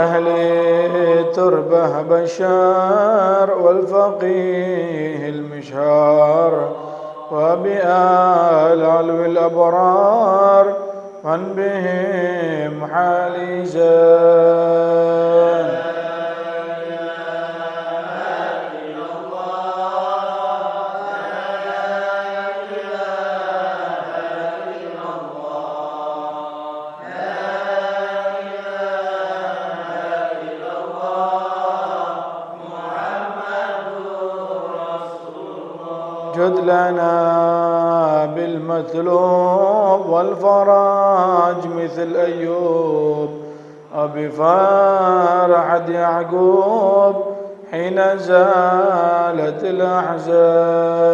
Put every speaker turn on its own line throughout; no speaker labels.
أهل تربه بشار والفقيه المشهار وبآل علو الأبرار من بهم حالي زان جد لنا بالمطلوب والفرج مثل أيوب وبفرحة يعقوب حين زالت الأحزان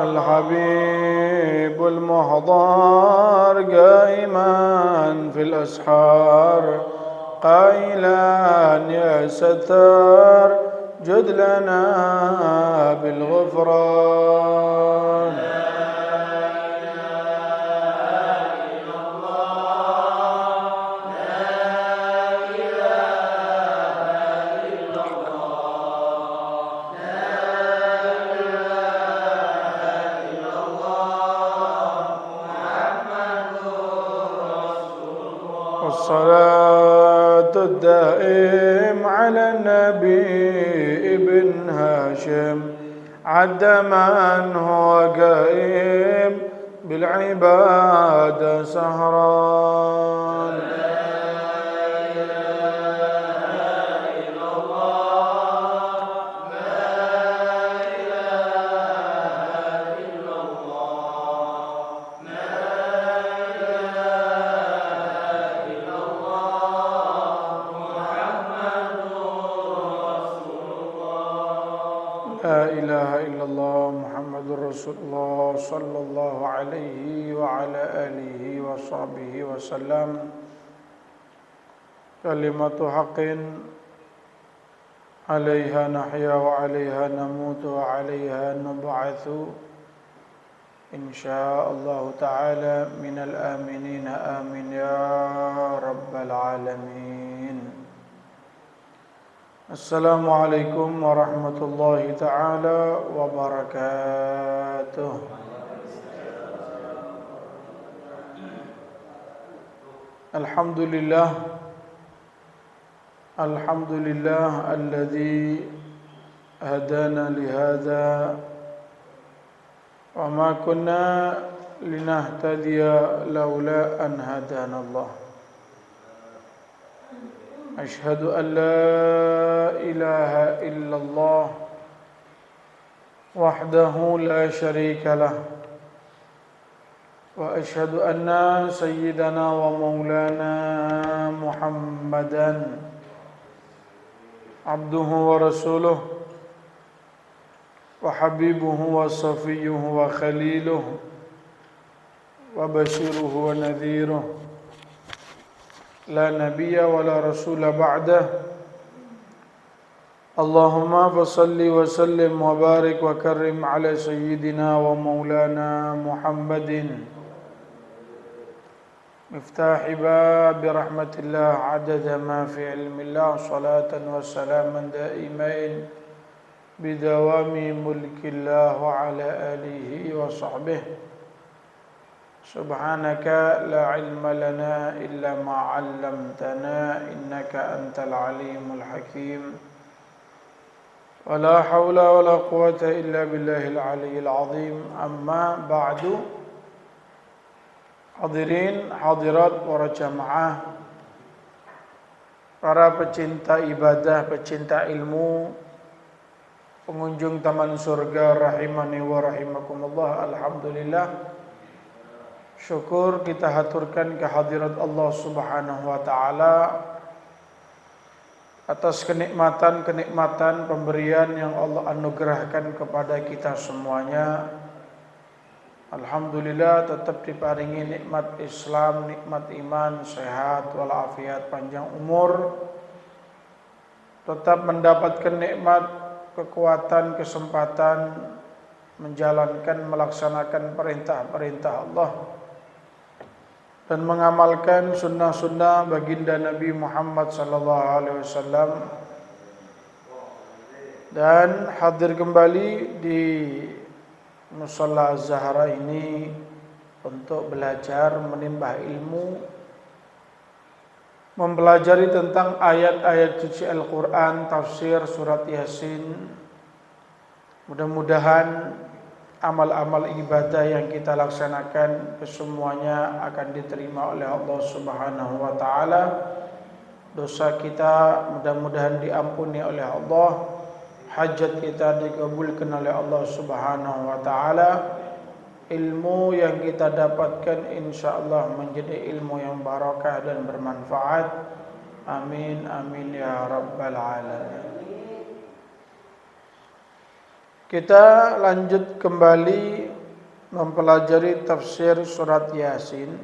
الحبيب المحضر قائما في الأسحار قائلا يا ستار جد لنا بالغفران والصلاة الدائم على النبي ابن هاشم عد من هو قائم بالعبادة سهران لا إله إلا الله محمد رسول الله صلى الله عليه وعلى آله وصحبه وسلم كلمة حق عليها نحيا وعليها نموت وعليها نبعث إن شاء الله تعالى من الآمنين آمين يا رب العالمين. Assalamualaikum warahmatullahi ta'ala wabarakatuh. Alhamdulillah Alhamdulillah alladhi hadana lihada wa ma kunna linahtadiya laula an hadana Allah. أشهد أن لا إله إلا الله وحده لا شريك له وأشهد أن سيدنا ومولانا محمدا عبده ورسوله وحبيبه وصفيه وخليله وبشيره ونذيره لا نبي ولا رسول بعده اللهم فصل وسلم وبارك وكرم على سيدنا ومولانا محمد مفتاح باب رحمة الله عدد ما في علم الله صلاة وسلاما دائمين بدوام ملك الله وعلى آله وصحبه سبحانك لا علم لنا إلا ما علمتنا إنك أنت العليم الحكيم ولا حول ولا قوة إلا بالله العلي العظيم أما بعد. Hadirin hadirat para jamaah, para pecinta ibadah, pecinta ilmu, pengunjung taman surga rahimani wa rahimakumullah. Alhamdulillah, syukur kita haturkan kehadirat Allah Subhanahu wa taala atas kenikmatan-kenikmatan pemberian yang Allah anugerahkan kepada kita semuanya. Alhamdulillah tetap diparingi nikmat Islam, nikmat iman, sehat walafiat, panjang umur. Tetap mendapatkan nikmat kekuatan, kesempatan menjalankan, melaksanakan perintah-perintah Allah dan mengamalkan sunnah-sunnah baginda Nabi Muhammad SAW, dan hadir kembali di Musholla Az-Zahra ini untuk belajar menimba ilmu, mempelajari tentang ayat-ayat suci Al-Quran, tafsir surat Yasin. Mudah-mudahan amal-amal ibadah yang kita laksanakan kesemuanya akan diterima oleh Allah Subhanahu wa taala. Dosa kita mudah-mudahan diampuni oleh Allah. Hajat kita dikabulkan oleh Allah Subhanahu wa taala. Ilmu yang kita dapatkan insyaallah menjadi ilmu yang barakah dan bermanfaat. Amin amin ya rabbal alamin. Kita lanjut kembali mempelajari tafsir surat Yasin.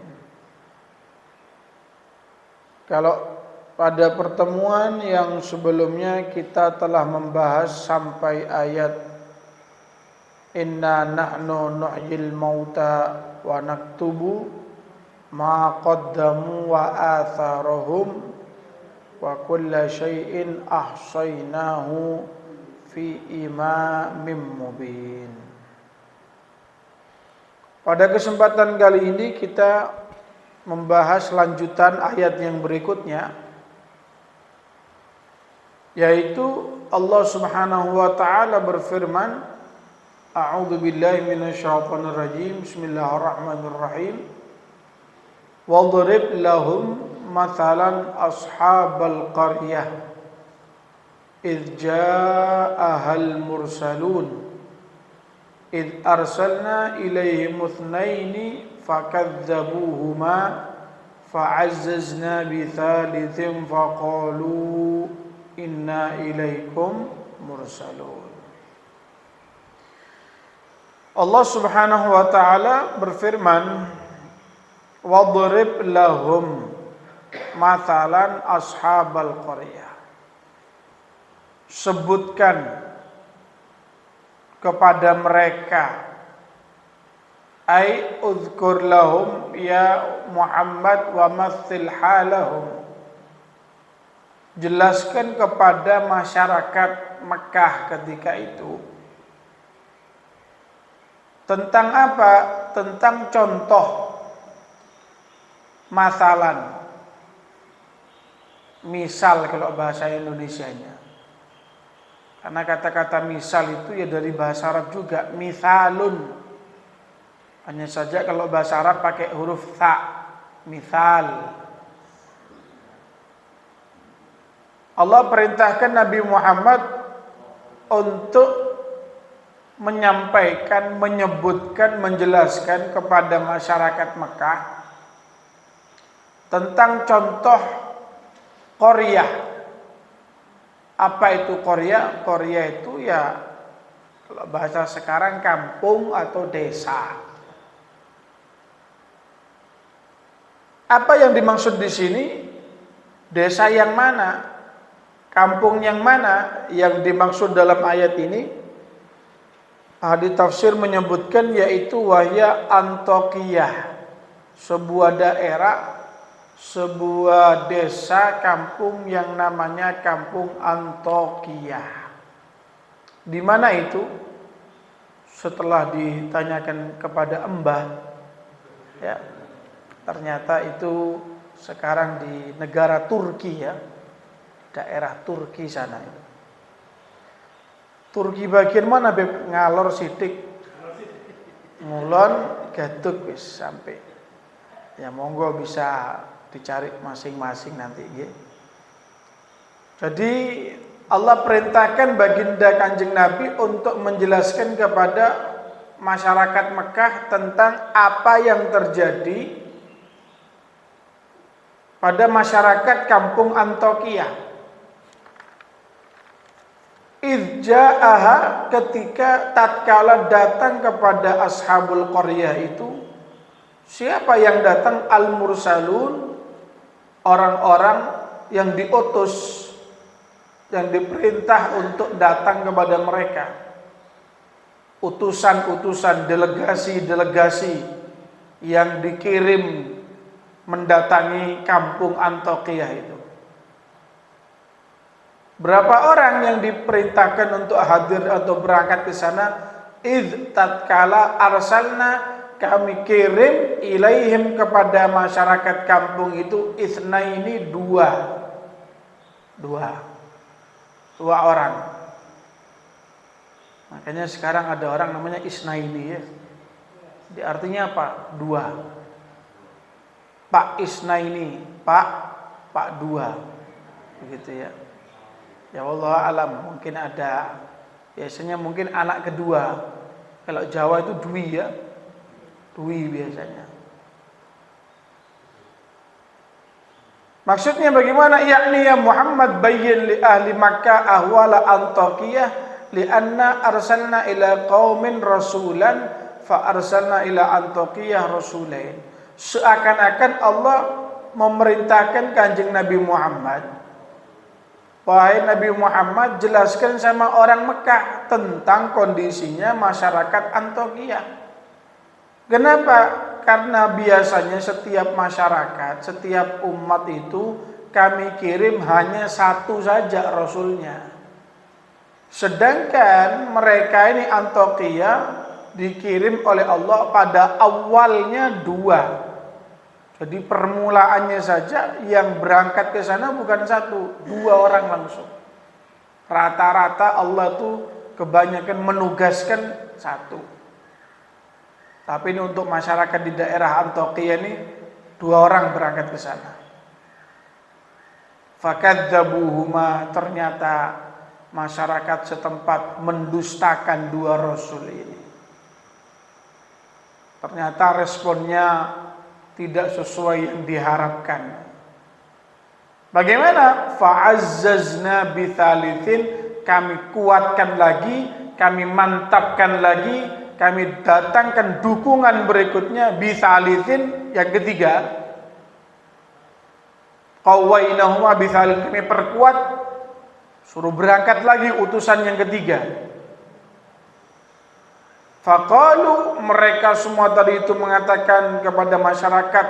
Kalau pada pertemuan yang sebelumnya kita telah membahas sampai ayat Inna nahnu nuhyil mauta wa naktubu ma qaddamu wa atharahum wa kulla syai'in ahsaynahu fi imamin mubin. Pada kesempatan kali ini kita membahas lanjutan ayat yang berikutnya, yaitu Allah Subhanahu wa taala berfirman, A'udzu billahi minasyaitonir rajim. Bismillahirrahmanirrahim. Wadrib lahum mathalan ashabal qaryah idh ja'ahal mursalun idh arsalna ilaihim itsnaini fakadzabuhuma fa'azzazna bitsalitsin faqalu inna ilaikum mursalun. Allah Subhanahu wa taala berfirman, wadrib lahum mathalan ashabal qaryah. Sebutkan kepada mereka, ai uzkur lahum ya Muhammad wa mathil halahum. Jelaskan kepada masyarakat Mekah ketika itu tentang apa? Tentang contoh, masalan, misal kalau bahasa Indonesianya. Karena kata-kata misal itu ya dari bahasa Arab juga, misalun. Hanya saja kalau bahasa Arab pakai huruf ta, misal. Allah perintahkan Nabi Muhammad untuk menyampaikan, menyebutkan, menjelaskan kepada masyarakat Mekah tentang contoh qaryah. Apa itu qaryah? Qaryah itu ya kalau bahasa sekarang kampung atau desa. Apa yang dimaksud di sini? Desa yang mana? Kampung yang mana yang dimaksud dalam ayat ini? Ahli tafsir menyebutkan yaitu wahya Antokiyah, sebuah daerah, sebuah desa kampung yang namanya Kampung Antokiyah. Di mana itu? Setelah ditanyakan kepada Mbah, ya, ternyata itu sekarang di negara Turki, ya, daerah Turki sana. Turki bagian mana beb? Ngalor sidik, ngulon gaduk wis sampai. Ya monggo bisa dicari masing-masing nanti ya. Jadi Allah perintahkan baginda Kanjeng Nabi untuk menjelaskan kepada masyarakat Mekah tentang apa yang terjadi pada masyarakat kampung Antokiyah. Idja'aha, ketika tatkala datang kepada ashabul qaryah itu, siapa yang datang? Al-mursalun, orang-orang yang diutus, yang diperintah untuk datang kepada mereka, utusan-utusan, delegasi-delegasi yang dikirim mendatangi kampung Antiokhia itu. Berapa orang yang diperintahkan untuk hadir atau berangkat ke sana? Idz tatkala arsalna, kami kirim, ilaihim, kepada masyarakat kampung itu, itsnaini, dua orang. Makanya sekarang ada orang namanya isnaini ya. Artinya apa? Dua. Pak isnaini, Pak dua. Begitu ya. Ya Allah alam, mungkin ada, biasanya mungkin anak kedua. Kalau Jawa itu dwi ya, dwi biasanya. Maksudnya bagaimana? Yakni ya Muhammad, bayyin li ahli Makkah ahwala Antiokhiyah, lianna arsalna ila qaumin rasulan fa arsalna ila Antiokhiyah rasulain. Seakan-akan Allah memerintahkan Kanjeng Nabi Muhammad, wahai Nabi Muhammad, jelaskan sama orang Mekah tentang kondisinya masyarakat Antiokhia. Kenapa? Karena biasanya setiap masyarakat, setiap umat itu kami kirim hanya satu saja rasulnya. Sedangkan mereka ini Antiokhia dikirim oleh Allah pada awalnya dua. Jadi permulaannya saja yang berangkat ke sana bukan satu, dua orang langsung. Rata-rata Allah tuh kebanyakan menugaskan satu. Tapi ini untuk masyarakat di daerah Antiokhia ini dua orang berangkat ke sana. Fakadzabuhuma, ternyata masyarakat setempat mendustakan dua rasul ini. Ternyata responnya tidak sesuai yang diharapkan. Bagaimana? Fa'azzazna bitsalitsin, kami kuatkan lagi, kami mantapkan lagi, kami datangkan dukungan berikutnya, bitsalitsin, yang ketiga. Qawainahuma bitsalitsin, kami perkuat, suruh berangkat lagi utusan yang ketiga. Faqalu, mereka semua tadi itu mengatakan kepada masyarakat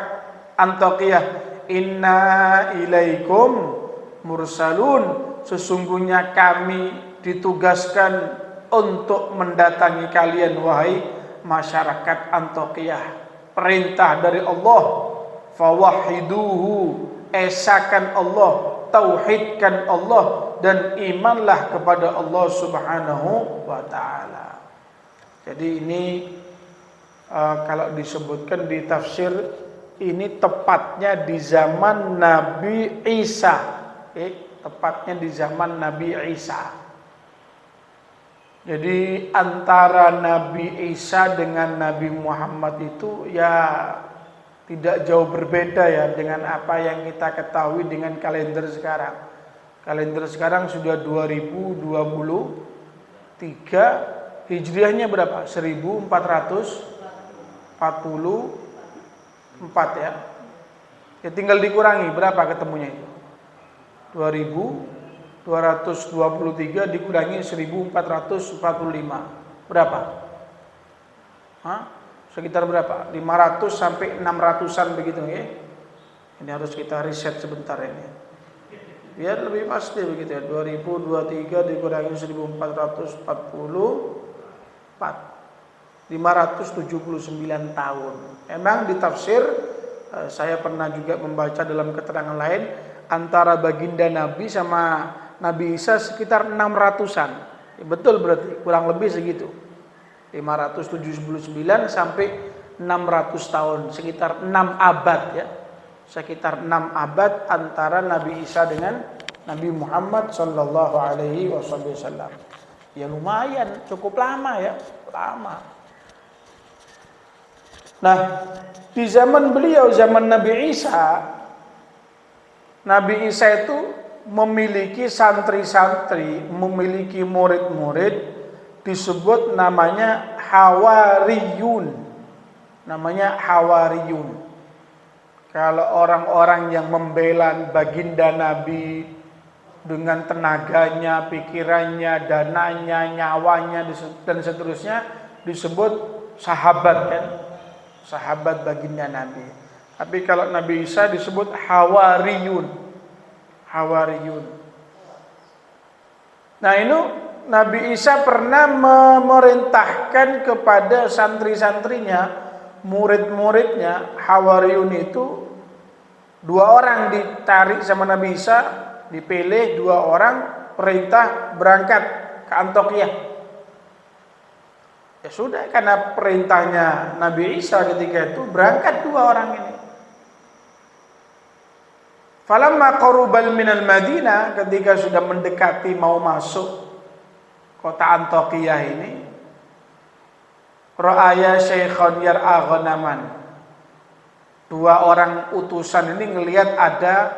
Antiokhia, inna ilaikum mursalun, sesungguhnya kami ditugaskan untuk mendatangi kalian wahai masyarakat Antiokhia. Perintah dari Allah, fawahiduhu, esakan Allah, tauhidkan Allah, dan imanlah kepada Allah Subhanahu wa ta'ala. Jadi ini kalau disebutkan di tafsir, ini tepatnya di zaman Nabi Isa. Tepatnya di zaman Nabi Isa. Jadi antara Nabi Isa dengan Nabi Muhammad itu ya tidak jauh berbeda ya dengan apa yang kita ketahui dengan kalender sekarang. Kalender sekarang sudah 2023. Hijriahnya berapa? 1444 ya. Ya tinggal dikurangi, berapa ketemunya itu? 2223 dikurangi 1445. Berapa? Sekitar berapa? 500 sampai 600-an begitu ya. Ini harus kita riset sebentar ini. Biar lebih pasti begitu ya. 2023 dikurangi 1444. 579 tahun. Memang di tafsir saya pernah juga membaca dalam keterangan lain, antara baginda Nabi sama Nabi Isa sekitar 600-an. Ya, betul berarti kurang lebih segitu. 579 sampai 600 tahun, sekitar 6 abad ya. Sekitar 6 abad antara Nabi Isa dengan Nabi Muhammad sallallahu alaihi wasallam. Ya lumayan, cukup lama ya, lama. Nah, di zaman beliau, zaman Nabi Isa itu memiliki santri-santri, memiliki murid-murid, disebut namanya hawariyun. Namanya hawariyun. Kalau orang-orang yang membela baginda Nabi dengan tenaganya, pikirannya, dananya, nyawanya, dan seterusnya, disebut sahabat kan? Sahabat baginda Nabi. Tapi kalau Nabi Isa disebut hawariyun. Hawariyun. Nah, ini Nabi Isa pernah memerintahkan kepada santri-santrinya, murid-muridnya, hawariyun itu 2 orang ditarik sama Nabi Isa, dipilih 2 orang, perintah berangkat ke Antioquia. Ya sudah, karena perintahnya Nabi Isa ketika itu, berangkat 2 orang ini. Falamma qarubal minal Madinah, ketika sudah mendekati mau masuk kota Antioquia ini, ra'aya syaikhan yar'a ghanaman. 2 orang utusan ini ngelihat ada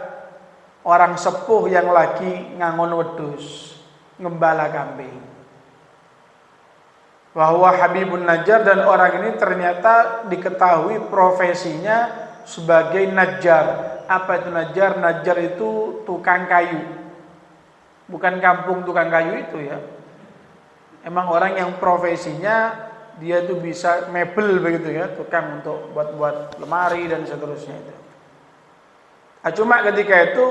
orang sepuh yang lagi ngangon wedhus, ngembala kambing. Bahwa Habibun Najjar, dan orang ini ternyata diketahui profesinya sebagai najjar. Apa itu najjar? Najjar itu tukang kayu. Bukan kampung tukang kayu itu ya. Emang orang yang profesinya dia itu bisa mebel begitu ya, tukang untuk buat lemari dan seterusnya itu. Nah, cuma ketika itu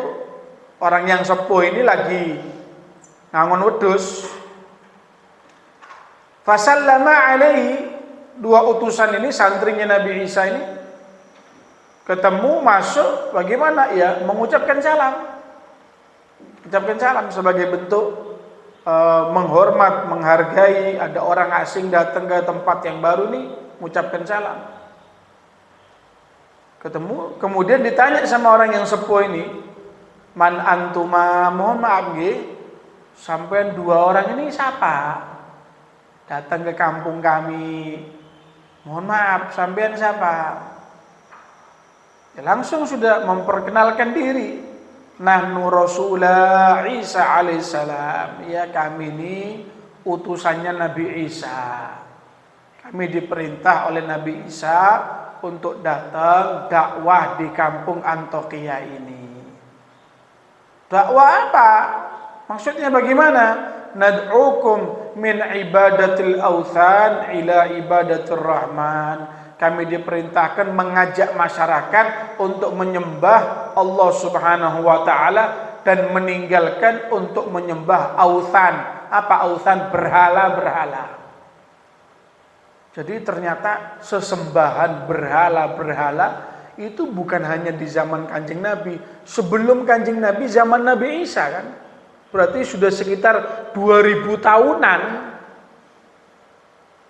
orang yang sepuh ini lagi ngangon wedhus. Fasallama alaihi, 2 utusan ini, santrinya Nabi Isa ini ketemu, masuk, bagaimana ya, mengucapkan salam. Ucapkan salam sebagai bentuk menghormat, menghargai, ada orang asing datang ke tempat yang baru nih, mengucapkan salam. Ketemu, kemudian ditanya sama orang yang sepuh ini, man antuma, mohon maaf nggih, sampean 2 orang ini siapa? Datang ke kampung kami, mohon maaf, sampean siapa? Ya, langsung sudah memperkenalkan diri. Nahnu Rasulullah Isa alaihissalam. Ya, kami ini utusannya Nabi Isa. Kami diperintah oleh Nabi Isa untuk datang dakwah di kampung Antioquia ini. Dakwah apa? Maksudnya bagaimana? Nad'ukum min ibadatil authan ila ibadatir rahman. Kami diperintahkan mengajak masyarakat untuk menyembah Allah Subhanahu wa taala dan meninggalkan untuk menyembah authan. Apa authan? Berhala-berhala. Jadi ternyata sesembahan berhala-berhala itu bukan hanya di zaman Kanjeng Nabi. Sebelum Kanjeng Nabi, zaman Nabi Isa kan. Berarti sudah sekitar 2000 tahunan.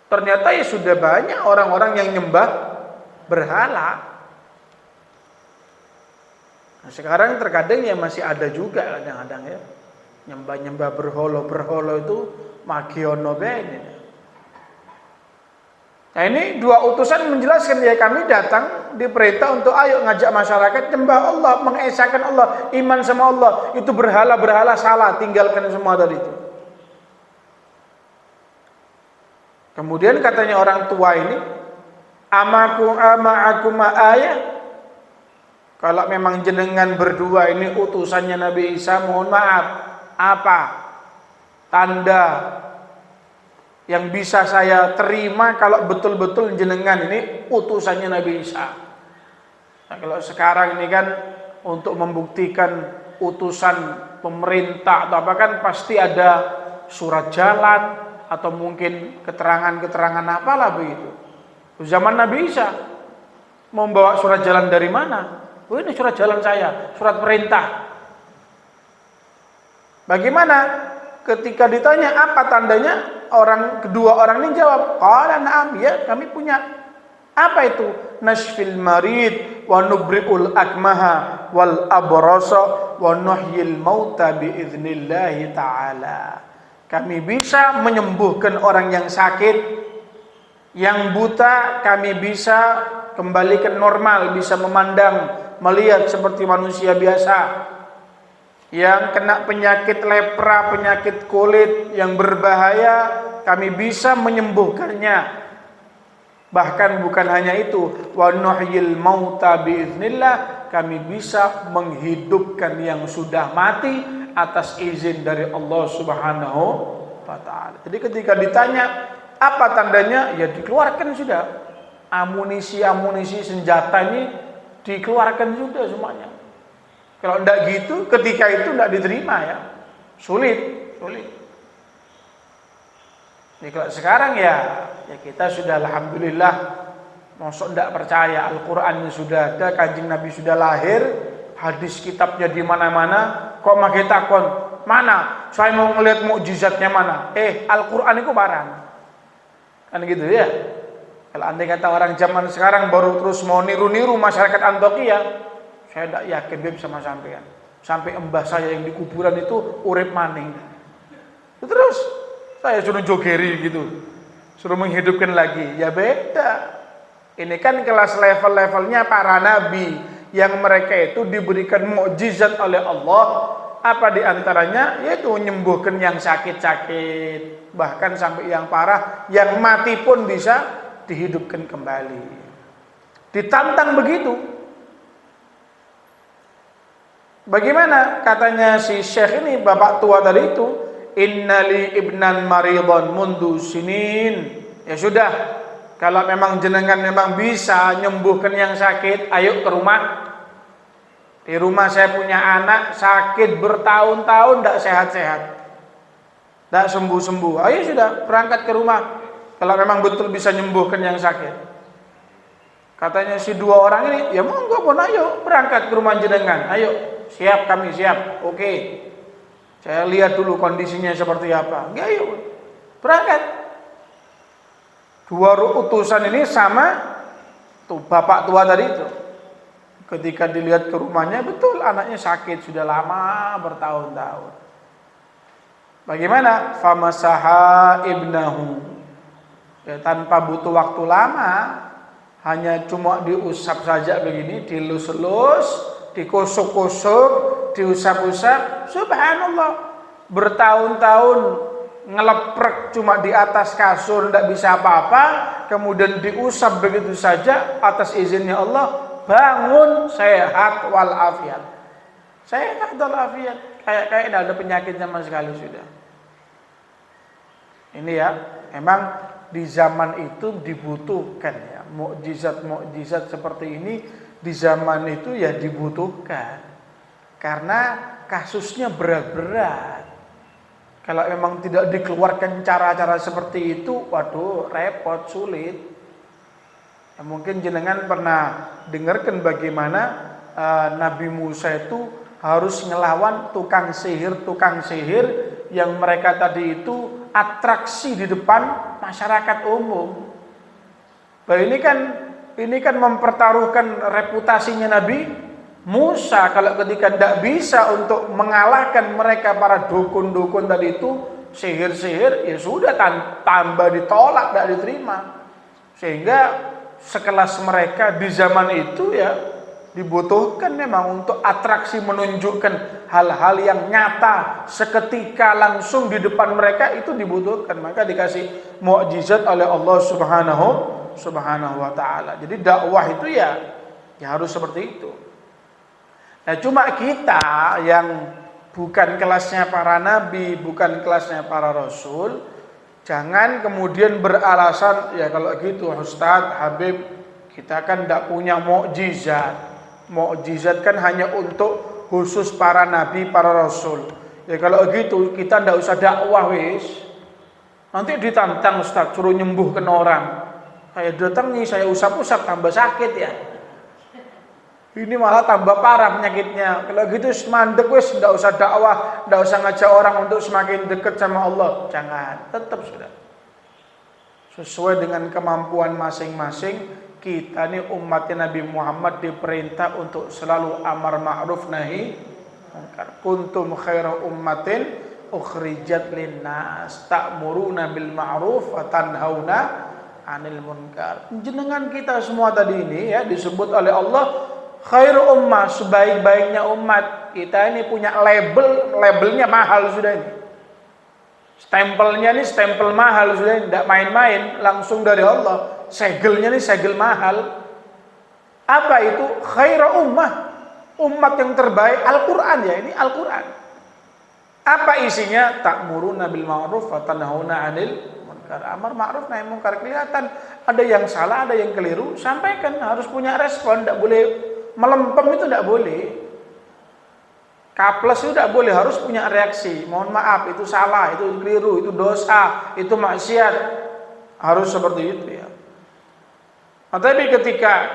Ternyata ya sudah banyak orang-orang yang nyembah berhala. Nah, sekarang terkadang ya masih ada juga kadang-kadang ya. Nyembah-nyembah berhala itu magiono ini. Nah, ini 2 utusan menjelaskan ya, kami datang diperintah untuk ayo ngajak masyarakat nyembah Allah, mengesahkan Allah, iman sama Allah. Itu berhala-berhala salah, tinggalkan semua tadi itu. Kemudian katanya orang tua ini, ama'akum ayah. Kalau memang jenengan berdua ini utusannya Nabi Isa, mohon maaf, apa tanda yang bisa saya terima kalau betul-betul jenengan ini utusannya Nabi Isa? Nah, kalau sekarang ini kan untuk membuktikan utusan pemerintah atau apa kan pasti ada surat jalan atau mungkin keterangan-keterangan apalah begitu. Zaman Nabi Isa membawa surat jalan dari mana? Oh, ini surat jalan saya, surat perintah. Bagaimana? Ketika ditanya apa tandanya, kedua orang ini jawab, qala na'am, ya kami punya. Apa itu? Nashfil marid wa nubri'ul akmaha wal abrasa wa nuhyil mauta biidznillahi ta'ala. Kami bisa menyembuhkan orang yang sakit, yang buta kami bisa kembalikan normal, bisa memandang, melihat seperti manusia biasa. yang kena penyakit lepra, penyakit kulit yang berbahaya, kami bisa menyembuhkannya. Bahkan bukan hanya itu, wa nuhyil mauta biiznillah, kami bisa menghidupkan yang sudah mati atas izin dari Allah Subhanahu wa taala. Jadi ketika ditanya apa tandanya, ya dikeluarkan sudah. Amunisi senjata ini dikeluarkan sudah semuanya. Kalau tidak gitu, ketika itu tidak diterima ya. Sulit. Jadi kalau sekarang ya kita sudah alhamdulillah, mosok tidak percaya Al-Quran sudah ada, Kanjeng Nabi sudah lahir, hadis kitabnya di mana-mana, kok makai takon, mana? Saya mau ngelihat mukjizatnya mana? Al-Quran itu barang. Kan gitu ya. Kalau andai kata orang zaman sekarang baru terus mau niru-niru masyarakat Antokia, saya tidak yakin dia sama sampean. Sampai embah saya yang di kuburan itu urip maning. Terus saya suruh jogeri gitu, suruh menghidupkan lagi. Ya beda. Ini kan kelas level-levelnya para nabi yang mereka itu diberikan mukjizat oleh Allah. Apa diantaranya? Yaitu menyembuhkan yang sakit-sakit, bahkan sampai yang parah, yang mati pun bisa dihidupkan kembali. Ditantang begitu. Bagaimana katanya si Syekh ini, bapak tua tadi itu, innali ibnan maridon mundu sinin. Ya sudah, kalau memang jenengan memang bisa nyembuhkan yang sakit, ayo ke rumah. Di rumah saya punya anak sakit bertahun-tahun tidak sehat-sehat, tidak sembuh-sembuh. Ayo sudah berangkat ke rumah. Kalau memang betul bisa nyembuhkan yang sakit. Katanya si dua orang ini, ya monggo pun ayo berangkat ke rumah jenengan. Ayo. Siap, kami siap. Oke. Saya lihat dulu kondisinya seperti apa. Ya yuk. Berangkat. Dua utusan ini sama tuh bapak tua tadi itu. Ketika dilihat ke rumahnya, betul anaknya sakit sudah lama bertahun-tahun. Bagaimana? Famasaha ibnahu. Ya, tanpa butuh waktu lama, hanya cuma diusap saja begini, dilus-lus, dikusuk-kusuk, diusap-usap, subhanallah, bertahun-tahun ngeleprek cuma di atas kasur, tidak bisa apa-apa, kemudian diusap begitu saja atas izinnya Allah, bangun sehat walafiat. Sehat walafiat, kayak tidak ada penyakit sama sekali sudah. Ini ya, memang di zaman itu dibutuhkan ya, mukjizat seperti ini. Di zaman itu ya dibutuhkan, karena kasusnya berat-berat. Kalau memang tidak dikeluarkan cara-cara seperti itu, waduh repot, sulit. Ya, mungkin jenengan pernah dengarkan bagaimana Nabi Musa itu harus ngelawan tukang sihir yang mereka tadi itu atraksi di depan masyarakat umum. Bah, ini kan mempertaruhkan reputasinya Nabi Musa. Kalau ketika tidak bisa untuk mengalahkan mereka para dukun-dukun tadi itu, sihir-sihir, ya sudah tambah ditolak, tidak diterima. Sehingga sekelas mereka di zaman itu ya dibutuhkan memang untuk atraksi, menunjukkan hal-hal yang nyata seketika langsung di depan mereka, itu dibutuhkan. Maka dikasih mukjizat oleh Allah Subhanahu wa ta'ala. Jadi dakwah itu ya harus seperti itu. Nah, cuma kita yang bukan kelasnya para nabi, bukan kelasnya para rasul, jangan kemudian beralasan, ya kalau gitu Ustadz, Habib, kita kan tidak punya mukjizat. Mukjizat kan hanya untuk khusus para nabi, para rasul. Ya kalau gitu kita tidak usah dakwah wis. Nanti ditantang Ustadz, suruh nyembuhkan orang. Saya datang nih, saya usap-usap tambah sakit ya. Ini malah tambah parah penyakitnya. Kalau gitu mandek wis, enggak usah dakwah, enggak usah ngajak orang untuk semakin dekat sama Allah. Jangan, tetap sudah. Sesuai dengan kemampuan masing-masing, kita nih umatnya Nabi Muhammad diperintah untuk selalu amar ma'ruf nahi munkar. Kuntum khaira ummatin ukhrijat linnas ta'muruna bil ma'ruf wa tanhauna anil munkar. Jenengan kita semua tadi ini ya disebut oleh Allah khairu ummah, sebaik-baiknya umat. Kita ini punya labelnya mahal sudah ini. Stempelnya ini stempel mahal sudah ini, tidak main-main, langsung dari Allah. Segelnya ini segel mahal. Apa itu? Khairu ummah, umat yang terbaik. Al-Quran ya, ini Al-Quran. Apa isinya? Ta'muruna bil ma'ruf wa tanhauna 'anil munkar. Amar ma'ruf nahi munkar. Kelihatan ada yang salah, ada yang keliru, sampaikan, harus punya respon, tidak boleh melempem, itu tidak boleh. Kaples itu tidak boleh, harus punya reaksi. Mohon maaf, itu salah, itu keliru, itu dosa, itu maksiat. Harus seperti itu ya. Nah, tapi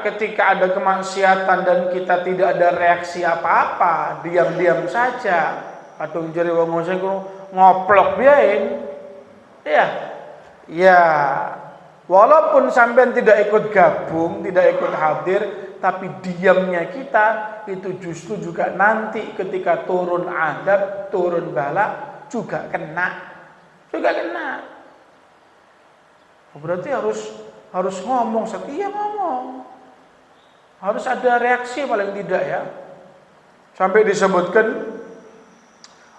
ketika ada kemaksiatan dan kita tidak ada reaksi apa-apa, diam-diam saja, kadung jari wong sing ngoplok biain. Ya. Walaupun sampean tidak ikut gabung, tidak ikut hadir, tapi diamnya kita itu justru juga nanti ketika turun azab, turun bala juga kena. Berarti harus ngomong, setia ngomong. Harus ada reaksi paling tidak ya. Sampai disebutkan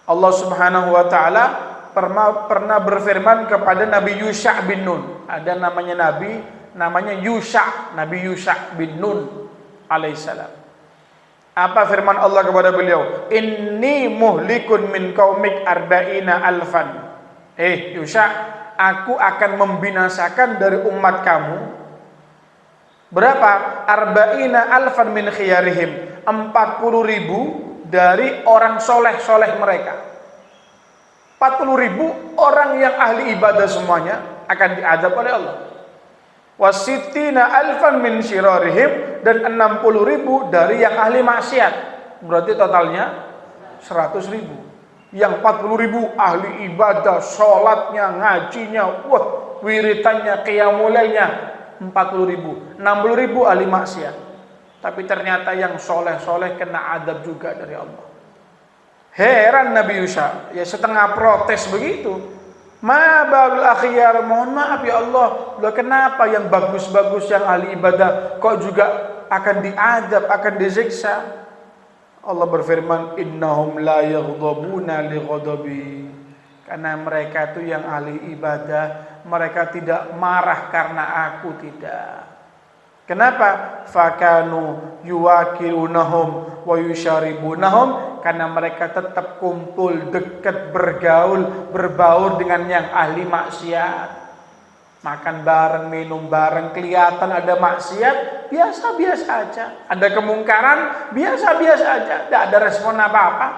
Allah Subhanahu wa taala pernah berfirman kepada Nabi Yusha bin Nun. Ada namanya Yusha, Nabi Yusha bin Nun alaihissalam. Apa firman Allah kepada beliau? Inni muhlikun min qaumik arba'ina alfan. Yusha, aku akan membinasakan dari umat kamu berapa? Arba'ina alfan min khiyarihim, 40.000 dari orang soleh mereka. 40.000 orang yang ahli ibadah semuanya akan diazab oleh Allah. Wasittina alfan min syirarihim, dan 60.000 dari yang ahli maksiat. Berarti totalnya 100.000. Yang 40.000 ahli ibadah, sholatnya, ngajinya, wiritannya, qiyamulailnya 40.000. 60.000 ahli maksiat. Tapi ternyata yang soleh kena azab juga dari Allah. Heran Nabi Yusha, ya setengah protes begitu. Ma balul akhyar, mohon maaf ya Allah, loh kenapa yang bagus-bagus, yang ahli ibadah kok juga akan diazab, akan disiksa? Allah berfirman, innahum la yaghdabuna li ghadabi. Karena mereka itu yang ahli ibadah, mereka tidak marah karena aku, tidak. Kenapa? Fakanu yuwakilunahum wa yusharibunahum, karena mereka tetap kumpul, dekat, berbaur dengan yang ahli maksiat. Makan bareng, minum bareng, kelihatan ada maksiat, biasa-biasa aja. Ada kemungkaran, biasa-biasa aja. Tidak ada respon apa-apa.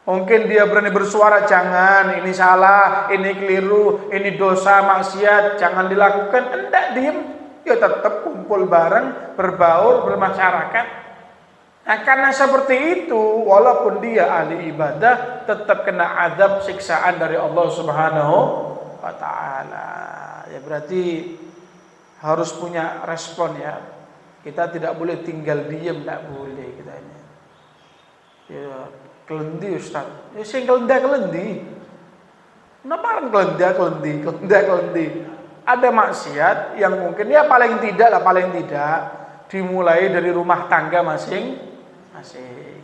Mungkin dia berani bersuara, jangan, ini salah, ini keliru, ini dosa, maksiat, jangan dilakukan. Enggak, diem. Ya tetap kumpul bareng, berbaur, bermasyarakat. Nah, karena seperti itu, walaupun dia ahli ibadah, tetap kena azab, siksaan dari Allah Subhanahu wa ta'ala. Ya berarti harus punya respon ya. Kita tidak boleh tinggal diam, tidak boleh kita ini. Ya, kelendi Ustaz. Ya sing kelendi. Kenapa kelendi? Ada maksiat yang mungkin ya paling tidak dimulai dari rumah tangga masing-masing.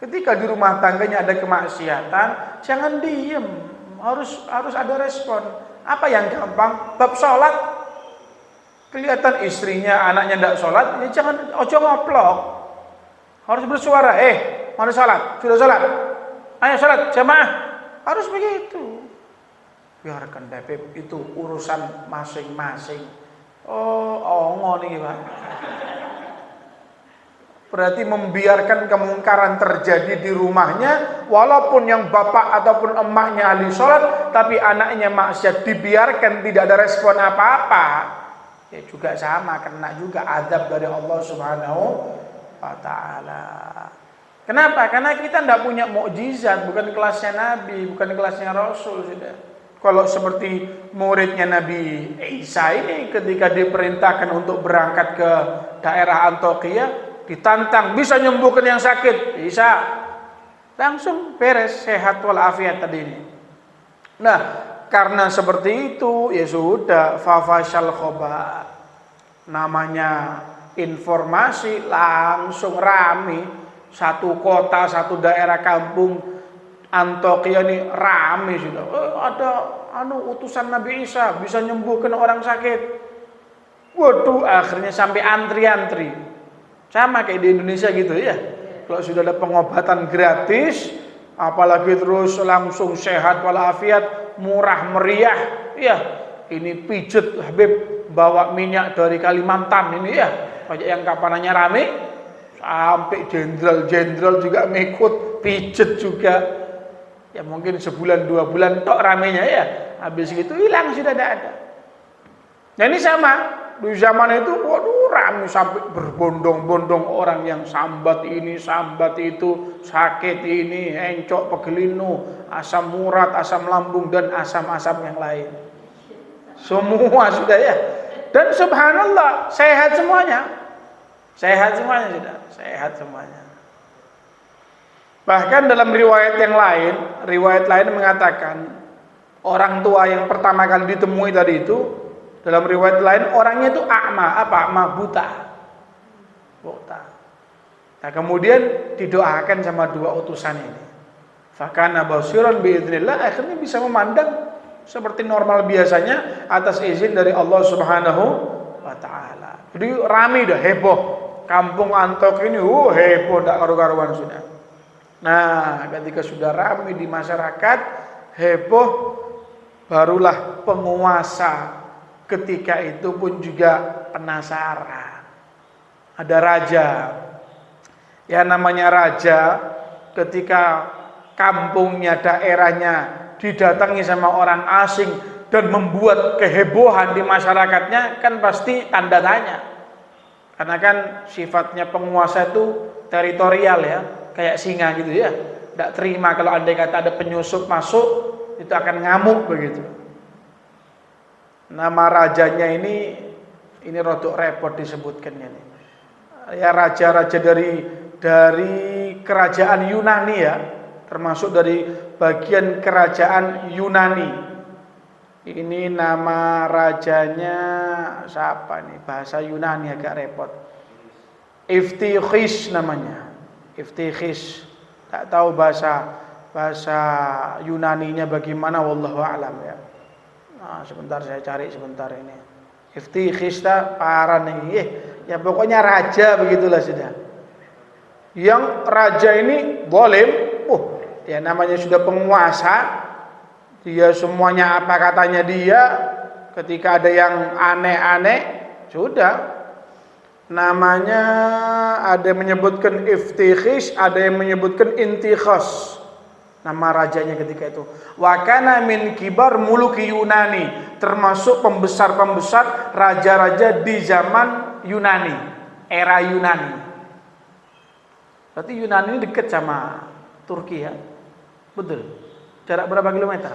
Ketika di rumah tangganya ada kemaksiatan, jangan diem, harus ada respon. Apa yang gampang? Bab sholat, kelihatan istrinya, anaknya tidak sholat, ya jangan ojo ngoplok, harus bersuara. Mana sholat? Sudah sholat? Ayo sholat jamaah, harus begitu. Biarkan Beb, itu urusan masing-masing. Ngono iki, Pak. Berarti membiarkan kemungkaran terjadi di rumahnya, walaupun yang bapak ataupun emaknya ahli sholat, tapi anaknya maksiat, dibiarkan, tidak ada respon apa-apa, ya juga sama, kena juga azab dari Allah Subhanahu wa ta'ala. Kenapa? Karena kita tidak punya mukjizat, bukan kelasnya Nabi, bukan kelasnya Rasul sudah. Kalau seperti muridnya Nabi Isa ini, ketika diperintahkan untuk berangkat ke daerah Antioquia, ditantang, bisa menyembuhkan yang sakit, bisa, langsung beres, sehat walafiat tadi ini. Nah, karena seperti itu, ya sudah, fafashal khobar, namanya informasi langsung rame, satu kota, satu daerah kampung Antokia ini rame sudah. Ada utusan Nabi Isa bisa nyembuhkan orang sakit. Waduh, akhirnya sampai antri-antri. Sama kayak di Indonesia gitu ya. Kalau sudah ada pengobatan gratis, apalagi terus langsung sehat walafiat, murah meriah, ya. Ini pijet Habib bawa minyak dari Kalimantan ini ya. Kayak yang kapanannya rame, sampai jenderal-jenderal juga ngikut pijet juga. Ya mungkin sebulan 2 bulan tok ramenya ya. Habis itu hilang sudah tidak ada. Nah ini sama di zaman itu, waduh ramai sampai berbondong-bondong orang yang sambat ini, sambat itu, sakit ini, encok, pegelinu, asam urat, asam lambung dan asam-asam yang lain. Semua sudah ya. Dan subhanallah sehat semuanya. Sehat semuanya sudah, sehat semuanya. Bahkan dalam riwayat lain mengatakan orang tua yang pertama kali ditemui tadi itu, dalam riwayat lain orangnya itu buta. Nah kemudian didoakan sama 2 utusan ini. Fakana basiran biidznillah, akhirnya bisa memandang seperti normal biasanya atas izin dari Allah Subhanahu wa taala. Jadi ramai dah, heboh. Kampung Antok ini heboh tak karu-karuan sudah. Nah, ketika sudah ramai di masyarakat, heboh, barulah penguasa ketika itu pun juga penasaran. Ada raja. Ya namanya raja, ketika kampungnya, daerahnya didatangi sama orang asing dan membuat kehebohan di masyarakatnya, kan pasti tanda tanya. Karena kan sifatnya penguasa itu teritorial ya, kayak singa gitu ya. Tidak terima kalau andai kata ada penyusup masuk, itu akan ngamuk begitu. Nama rajanya ini rodok repot disebutkannya nih. Ya raja-raja dari kerajaan Yunani ya, termasuk dari bagian kerajaan Yunani. Ini nama rajanya siapa nih? Bahasa Yunani agak repot. Iftikhis namanya. Iftikhis. Tak tahu bahasa Yunaninya bagaimana, wallahu a'lam ya. Nah, sebentar saya cari sebentar ini. Iftikhis parah nih. Ya pokoknya raja begitulah sudah. Yang raja ini zalim, dia namanya sudah penguasa. Dia semuanya apa katanya dia. Ketika ada yang aneh-aneh, sudah. Namanya ada yang menyebutkan Iftikhis, ada yang menyebutkan Intikhas. Nama rajanya ketika itu. Wa kana min kibar muluki Yunani, termasuk pembesar-pembesar raja-raja di zaman Yunani, era Yunani. Berarti Yunani ini dekat sama Turki ya. Betul. Jarak berapa kilometer?